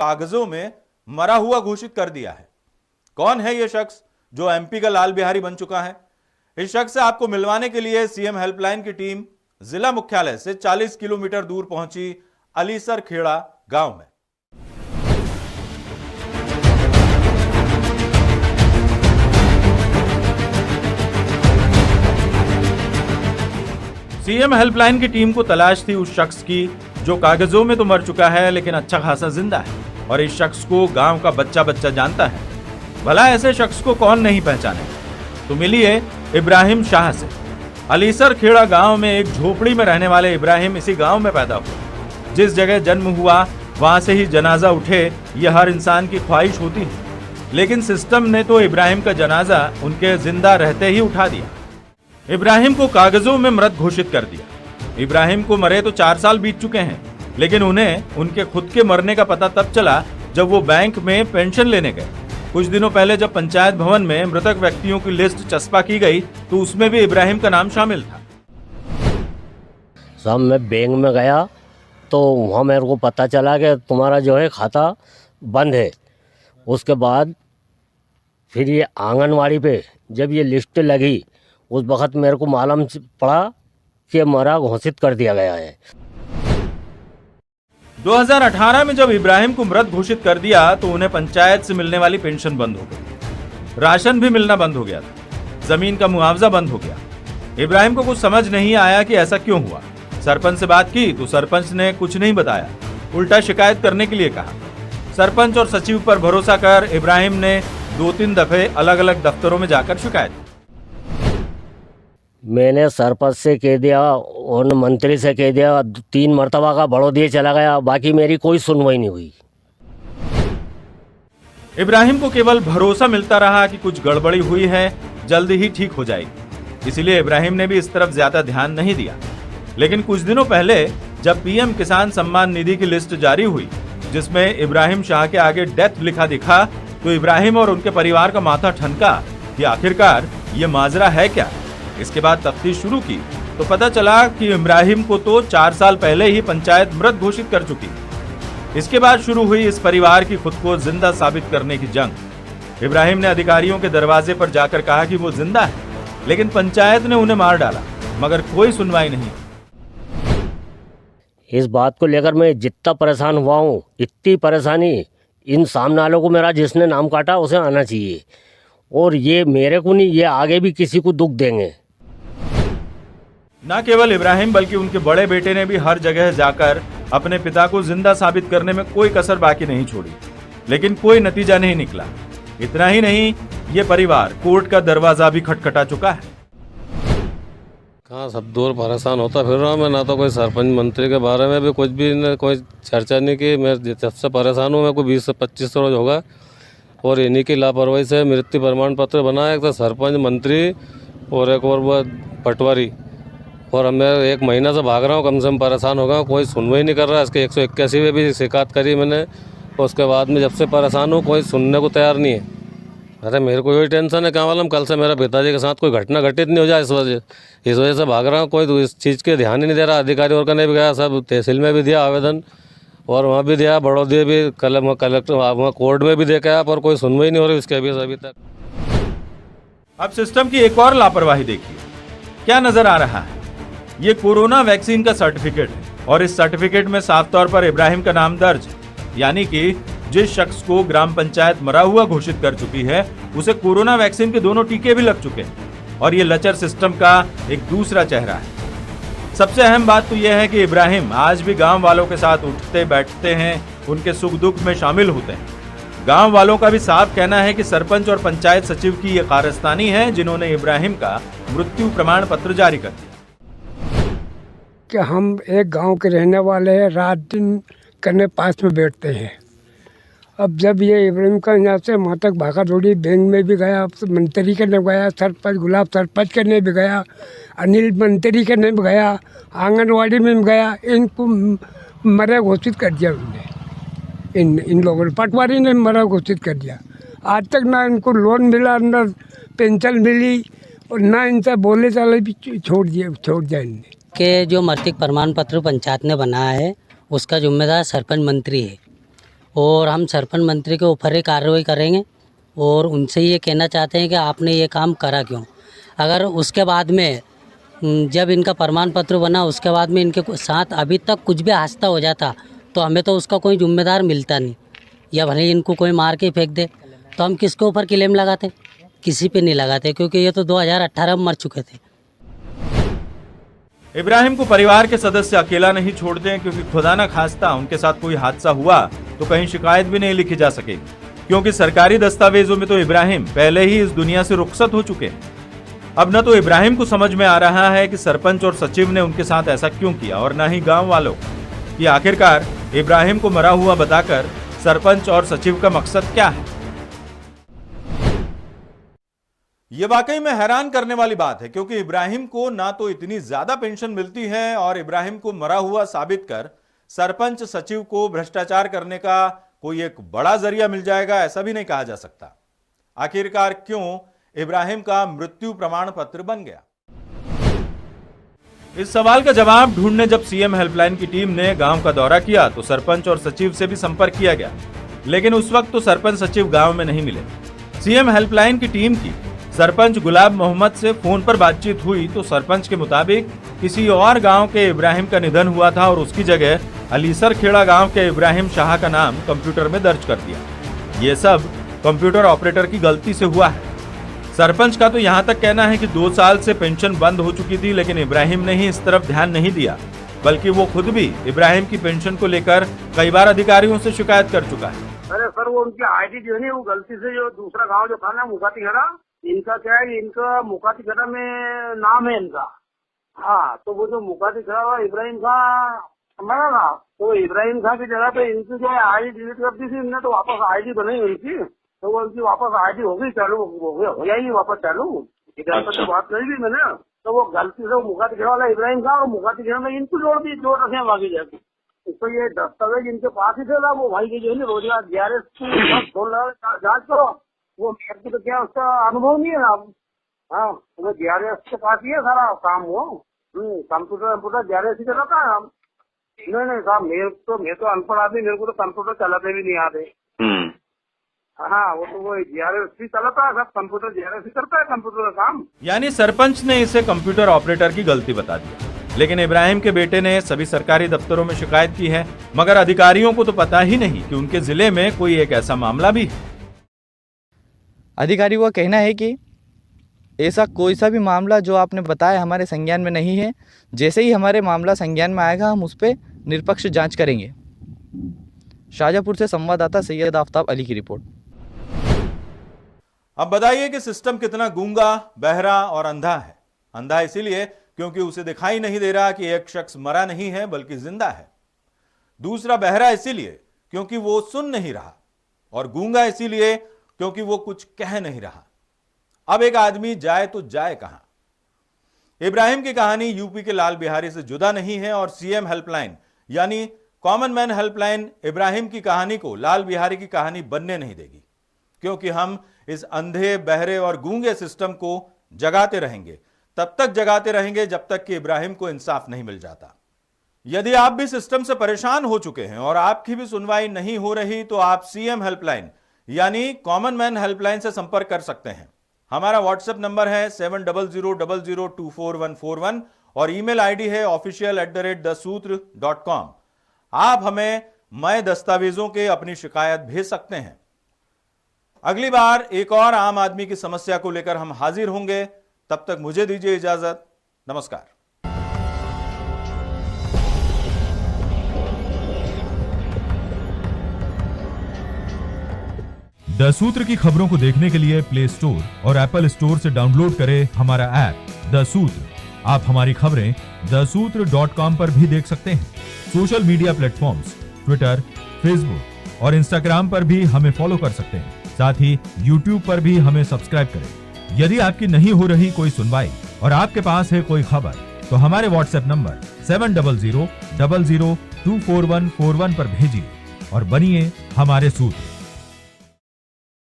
कागजों में मरा हुआ घोषित कर दिया है। कौन है यह शख्स जो एमपी का लाल बिहारी बन चुका है? इस शख्स से आपको मिलवाने के लिए सीएम हेल्पलाइन की टीम जिला मुख्यालय से 40 किलोमीटर दूर पहुंची अलीसर खेड़ा गांव में। सीएम हेल्पलाइन की टीम को तलाश थी उस शख्स की जो कागजों में तो मर चुका है लेकिन अच्छा खासा जिंदा है, और इस शख्स को गांव का बच्चा बच्चा जानता है। भला ऐसे शख्स को कौन नहीं पहचाने। तो मिलिए इब्राहिम शाह से। अलीसर खेड़ा गांव में एक झोपड़ी में रहने वाले इब्राहिम इसी गांव में पैदा हुए। जिस जगह जन्म हुआ वहां से ही जनाजा उठे, यह हर इंसान की ख्वाहिश होती है, लेकिन सिस्टम ने तो इब्राहिम का जनाजा उनके जिंदा रहते ही उठा दिया। इब्राहिम को कागजों में मृत घोषित कर दिया। इब्राहिम को मरे तो 4 साल बीत चुके हैं, लेकिन उन्हें उनके खुद के मरने का पता तब चला जब वो बैंक में पेंशन लेने गए। कुछ दिनों पहले जब पंचायत भवन में मृतक व्यक्तियों की लिस्ट चस्पा की गई तो उसमें भी इब्राहिम का नाम शामिल था। साहब मैं बैंक में गया तो वहाँ मेरे को पता चला कि तुम्हारा जो है खाता बंद है। उसके बाद फिर ये आंगनवाड़ी पे जब ये लिस्ट लगी उस वक़्त मेरे को मालूम पड़ा कि मरा घोषित कर दिया गया है। 2018 में जब इब्राहिम को मृत घोषित कर दिया तो उन्हें पंचायत से मिलने वाली पेंशन बंद हो गई, राशन भी मिलना बंद हो गया था, जमीन का मुआवजा बंद हो गया। इब्राहिम को कुछ समझ नहीं आया कि ऐसा क्यों हुआ। सरपंच से बात की तो सरपंच ने कुछ नहीं बताया, उल्टा शिकायत करने के लिए कहा। सरपंच और सचिव पर भरोसा कर इब्राहिम ने 2-3 दफे अलग अलग दफ्तरों में जाकर शिकायत की। मैंने सरपंच से कह दिया और मंत्री से कह दिया, 3 मरतबा का बढ़ो दिए चला गया, बाकी मेरी कोई सुनवाई नहीं हुई। इब्राहिम को केवल भरोसा मिलता रहा कि कुछ गड़बड़ी हुई है, जल्द ही ठीक हो जाएगी। इसीलिए इब्राहिम ने भी इस तरफ ज्यादा ध्यान नहीं दिया। लेकिन कुछ दिनों पहले जब पीएम किसान सम्मान निधि की लिस्ट जारी हुई जिसमें इब्राहिम शाह के आगे डेथ लिखा दिखा तो इब्राहिम और उनके परिवार का माथा ठनका कि आखिरकार ये माजरा है क्या। इसके बाद तफ्तीश शुरू की तो पता चला कि इब्राहिम को तो 4 साल पहले ही पंचायत मृत घोषित कर चुकी। इसके बाद शुरू हुई इस परिवार की खुद को जिंदा साबित करने की जंग। इब्राहिम ने अधिकारियों के दरवाजे पर जाकर कहा कि वो जिंदा है, लेकिन पंचायत ने उन्हें मार डाला, मगर कोई सुनवाई नहीं। इस बात को लेकर मैं जितना परेशान हुआ हूँ, इतनी परेशानी इन सामने वालों को मेरा जिसने नाम काटा उसे आना चाहिए, और ये मेरे को नहीं, ये आगे भी किसी को दुख देंगे। न केवल इब्राहिम बल्कि उनके बड़े बेटे ने भी हर जगह जाकर अपने पिता को जिंदा साबित करने में कोई कसर बाकी नहीं छोड़ी, लेकिन कोई नतीजा नहीं निकला। इतना ही नहीं, ये परिवार कोर्ट का दरवाजा भी खटखटा चुका है। कहाँ सब दूर परेशान होता फिर रहा मैं, ना तो कोई सरपंच मंत्री के बारे में भी कुछ भी न कोई चर्चा नहीं की। मैं जब से परेशान हूँ, मैं को 20 से 25 रोज होगा, और इन्हीं की लापरवाही से मृत्यु प्रमाण पत्र बना। एक तो सरपंच, मंत्री और एक और वो पटवारी, और मैं 1 महीना से भाग रहा हूँ, कम से कम परेशान हो गया। कोई सुनवाई नहीं कर रहा। इसके 181 में भी शिकायत करी मैंने, और उसके बाद में जब से परेशान हूँ कोई सुनने को तैयार नहीं है। अरे मेरे को यही टेंशन है, क्या मालूम कल से मेरे पिताजी के साथ कोई घटना घटित नहीं हो जाए। इस वजह से भाग रहा हूँ। कोई इस चीज़ के ध्यान ही नहीं दे रहा। अधिकारी और करने भी गया, सब तहसील में भी दिया आवेदन, और वहाँ भी दिया, बड़ौदी भी, कलेक्टर वहाँ कोर्ट में भी देखा, पर कोई सुनवाई नहीं हो रही इसके अभी तक। अब सिस्टम की एक और लापरवाही देखिए, क्या नजर आ रहा है। ये कोरोना वैक्सीन का सर्टिफिकेट है, और इस सर्टिफिकेट में साफ तौर पर इब्राहिम का नाम दर्ज है, यानी कि जिस शख्स को ग्राम पंचायत मरा हुआ घोषित कर चुकी है उसे कोरोना वैक्सीन के 2 टीके भी लग चुके हैं। और ये लचर सिस्टम का एक दूसरा चेहरा है। सबसे अहम बात तो यह है कि इब्राहिम आज भी गांव वालों के साथ उठते बैठते हैं, उनके सुख दुख में शामिल होते हैं। गांव वालों का भी साफ कहना है कि सरपंच और पंचायत सचिव की ये कारस्तानी है जिन्होंने इब्राहिम का मृत्यु प्रमाण पत्र जारी कर दिया। कि हम एक गांव के रहने वाले हैं, रात दिन करने पास में बैठते हैं। अब जब ये इब्राहिम का यहाँ से वहाँ तक भागा दौड़ी, बैंक में भी गया, मंत्री करने गया, सरपंच गुलाब सरपंच करने भी गया, अनिल मंत्री करने भी गया, आंगनवाड़ी में भी गया, इनको मरा घोषित कर दिया उन्होंने। इन लोगों ने, पटवारी ने मरा घोषित कर दिया। आज तक ना इनको लोन मिला, ना पेंशन मिली, और ना इनसे बोले चाले भी छोड़ दिया इनने। के जो मृत्यु प्रमाण पत्र पंचायत ने बनाया है उसका जिम्मेदार सरपंच मंत्री है, और हम सरपंच मंत्री के ऊपर ही कार्रवाई करेंगे और उनसे ये कहना चाहते हैं कि आपने ये काम करा क्यों। अगर उसके बाद में जब इनका प्रमाण पत्र बना उसके बाद में इनके साथ अभी तक कुछ भी हादसा हो जाता तो हमें तो उसका कोई जिम्मेदार मिलता नहीं, या भले इनको कोई मार के फेंक दे तो हम किसके ऊपर क्लेम लगाते? किसी पे नहीं लगाते, क्योंकि ये तो 2018 में मर चुके थे। इब्राहिम को परिवार के सदस्य अकेला नहीं छोड़ते हैं, क्योंकि खुदा न खास्ता उनके साथ कोई हादसा हुआ तो कहीं शिकायत भी नहीं लिखी जा सकेगी, क्योंकि सरकारी दस्तावेजों में तो इब्राहिम पहले ही इस दुनिया से रुखसत हो चुके हैं। अब न तो इब्राहिम को समझ में आ रहा है कि सरपंच और सचिव ने उनके साथ ऐसा क्यों किया, और न ही गांव वालों कि आखिरकार इब्राहिम को मरा हुआ बताकर सरपंच और सचिव का मकसद क्या है। यह वाकई में हैरान करने वाली बात है, क्योंकि इब्राहिम को ना तो इतनी ज्यादा पेंशन मिलती है और इब्राहिम को मरा हुआ साबित कर सरपंच सचिव को भ्रष्टाचार करने का कोई एक बड़ा जरिया मिल जाएगा, ऐसा भी नहीं कहा जा सकता। आखिरकार क्यों इब्राहिम का मृत्यु प्रमाण पत्र बन गया? इस सवाल का जवाब ढूंढने जब सीएम हेल्पलाइन की टीम ने गांव का दौरा किया तो सरपंच और सचिव से भी संपर्क किया गया, लेकिन उस वक्त तो सरपंच सचिव गांव में नहीं मिले। सीएम हेल्पलाइन की टीम की सरपंच गुलाब मोहम्मद से फोन पर बातचीत हुई तो सरपंच के मुताबिक किसी और गांव के इब्राहिम का निधन हुआ था और उसकी जगह अलीसर खेड़ा गांव के इब्राहिम शाह का नाम कंप्यूटर में दर्ज कर दिया। ये सब कंप्यूटर ऑपरेटर की गलती से हुआ है। सरपंच का तो यहाँ तक कहना है कि 2 साल से पेंशन बंद हो चुकी थी, लेकिन इब्राहिम ने ही इस तरफ ध्यान नहीं दिया, बल्कि वो खुद भी इब्राहिम की पेंशन को लेकर कई बार अधिकारियों से शिकायत कर चुका है। अरे सर, वो उनकी आईडी जो है वो गलती से जो दूसरा गांव जो था ना मुकातीखेड़ा, इनका क्या है, इनका मुकातीखेड़ा में नाम है इनका। हाँ, तो वो जो मुकातीखेड़ा इब्राहिम खां मरा था, तो इब्राहिम खां की जगह पे इनकी जो है आईडी डिलीट कर दी थी इनने, तो वापस आईडी बनाई उनकी, तो वो उनकी वापस आईडी हो गई चालू, हो जाएगी वापस चालू। इधर पर तो बात करी थी मैंने, तो वो गलती से मुकातीखेड़ा वाला इब्राहिम खां और मुकातीखेड़ा में इनको जोड़ रखे बाकी जाके। तो ये दस्तावेज इनके पास ही थे, वो भाई की जो है रोजगार GRS जांच करो, वो मेरे को तो क्या उसका अनुभव नहीं है अब। हाँ, तो GRS के पास ही है सारा काम। वो कंप्यूटर GRS ही चलाता है। हम नहीं साहब, मैं तो अनपढ़ आदमी, मेरे को तो कंप्यूटर चलाते भी नहीं आते। हाँ, वो GRS ही चलाता है, सब कंप्यूटर GRS ही करता है कंप्यूटर का काम। यानी सरपंच ने इसे कंप्यूटर ऑपरेटर की गलती बता दी, लेकिन इब्राहिम के बेटे ने सभी सरकारी दफ्तरों में शिकायत की है, मगर अधिकारियों को तो पता ही नहीं कि उनके जिले में कोई एक ऐसा मामला भी है। अधिकारियों का कहना है कि ऐसा कोई सा भी मामला जो आपने बताया हमारे संज्ञान में नहीं है। जैसे ही हमारे मामला संज्ञान में आएगा हम उस पर निष्पक्ष जांच करेंगे। शाहजहाँपुर से संवाददाता सैयद आफ्ताब अली की रिपोर्ट। अब बताइए कि सिस्टम कितना गूंगा, बहरा और अंधा है। अंधा इसीलिए क्योंकि उसे दिखाई नहीं दे रहा कि एक शख्स मरा नहीं है बल्कि जिंदा है। दूसरा बहरा इसीलिए क्योंकि वो सुन नहीं रहा, और गूंगा इसीलिए क्योंकि वो कुछ कह नहीं रहा। अब एक आदमी जाए तो जाए कहां? इब्राहिम की कहानी यूपी के लाल बिहारी से जुदा नहीं है, और सीएम हेल्पलाइन यानी कॉमन मैन हेल्पलाइन इब्राहिम की कहानी को लाल बिहारी की कहानी बनने नहीं देगी, क्योंकि हम इस अंधे, बहरे और गूंगे सिस्टम को जगाते रहेंगे, तब तक जगाते रहेंगे जब तक कि इब्राहिम को इंसाफ नहीं मिल जाता। यदि आप भी सिस्टम से परेशान हो चुके हैं और आपकी भी सुनवाई नहीं हो रही, तो आप सीएम हेल्पलाइन यानी कॉमन मैन हेल्पलाइन से संपर्क कर सकते हैं। हमारा व्हाट्सएप नंबर है 700000244141 और ईमेल आईडी है official@daसूत्र.com। आप हमें नए दस्तावेजों के अपनी शिकायत भेज सकते हैं। अगली बार एक और आम आदमी की समस्या को लेकर हम हाजिर होंगे। तब तक मुझे दीजिए इजाजत। नमस्कार। द सूत्र की खबरों को देखने के लिए प्ले स्टोर और एप्पल स्टोर से डाउनलोड करें हमारा ऐप द सूत्र। आप हमारी खबरें theसूत्र.com पर भी देख सकते हैं। Social media platforms Twitter, Facebook और इंस्टाग्राम पर भी हमें फॉलो कर सकते हैं। साथ ही यूट्यूब पर भी हमें सब्सक्राइब करें। यदि आपकी नहीं हो रही कोई सुनवाई और आपके पास है कोई खबर, तो हमारे व्हाट्सएप नंबर 700000244141 पर भेजिए और बनिए हमारे सूत्र।